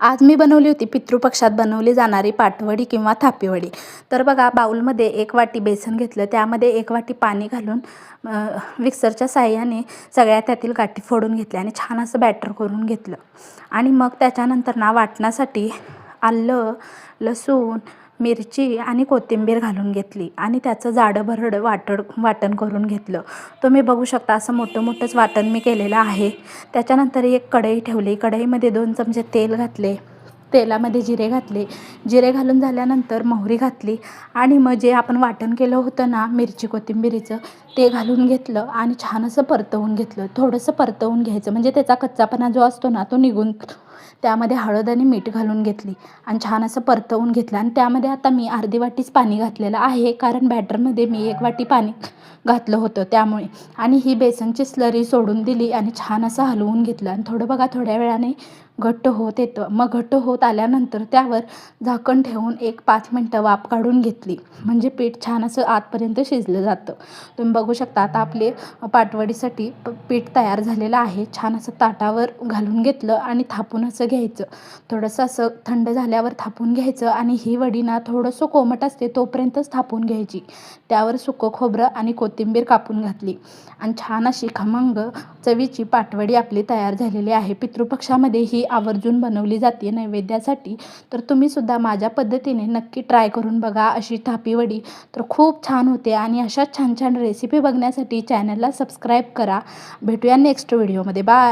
आज मी बनवली होती पितृपक्षात बनवली जाणारी पाटवडी किंवा थापीवडी। तर बघा, बाउलमध्ये 1 वाटी बेसन घेतलं, त्यामध्ये 1 वाटी पाणी घालून मिक्सरच्या साहाय्याने सगळ्या त्यातील गाठी फोडून घेतल्या आणि छान असं बॅटर करून घेतलं। आणि मग त्याच्यानंतर ना वाटण्यासाठी आलं, लसूण, मिरची आणि कोथिंबीर घालून घेतली आणि त्याचं जाडं भरडं वाटण करून घेतलं। तुम्ही बघू शकता असं मोठं मोठंच वाटण मी केलेलं आहे। त्याच्यानंतर एक कढई ठेवली, कढईमध्ये 2 चमचे तेल घातले, तेलामध्ये जिरे घातले, जिरे घालून झाल्यानंतर मोहरी घातली आणि मग जे आपण वाटण केलं होतं ना मिरची कोथिंबीरीचं, ते घालून घेतलं आणि छान असं परतवून घेतलं। थोडंसं परतवून घ्यायचं म्हणजे त्याचा कच्चापणा जो असतो ना तो निघून। त्यामध्ये हळद आणि मीठ घालून घेतली आणि छान असं परतवून घेतलं आणि त्यामध्ये आता मी अर्धी वाटीच पाणी घातलेलं आहे, कारण बॅटरमध्ये मी 1 वाटी पाणी घातलं होतं त्यामुळे। आणि ही बेसनची स्लरी सोडून दिली आणि छान असं हलवून घेतलं आणि थोडं बघा थोड्या वेळाने घट्ट होत येतं। मग घट्ट होत आल्यानंतर त्यावर झाकण ठेवून 1-5 मिनटं वाफ काढून घेतली, म्हणजे पीठ छान असं आतपर्यंत शिजलं जातं। तुम्ही बघू शकता आता आपले पाटवडीसाठी पीठ तयार झालेलं आहे। छान असं ताटावर घालून घेतलं आणि थापून असं घ्यायचं। थोडंसं असं थंड झाल्यावर थापून घ्यायचं आणि ही वडी ना थोडंसं कोमट असते तोपर्यंतच थापून घ्यायची। त्यावर सुकं खोबरं आणि कोथिंबीर कापून घातली आणि छान अशी खमंग चवीची पाटवडी आपली तयार झालेली आहे। पितृपक्षामध्ये ही आवर्जून बनवली जाते नैवेद्यासाठी। तर तुम्ही सुद्धा माझ्या पद्धतीने नक्की ट्राय करून बघा अशी थापीवडी, तर खूप छान होते। आणि अशाच छान छान रेसिपी बघण्यासाठी चॅनलला सबस्क्राईब करा। भेटूया नेक्स्ट व्हिडिओमध्ये। बाय।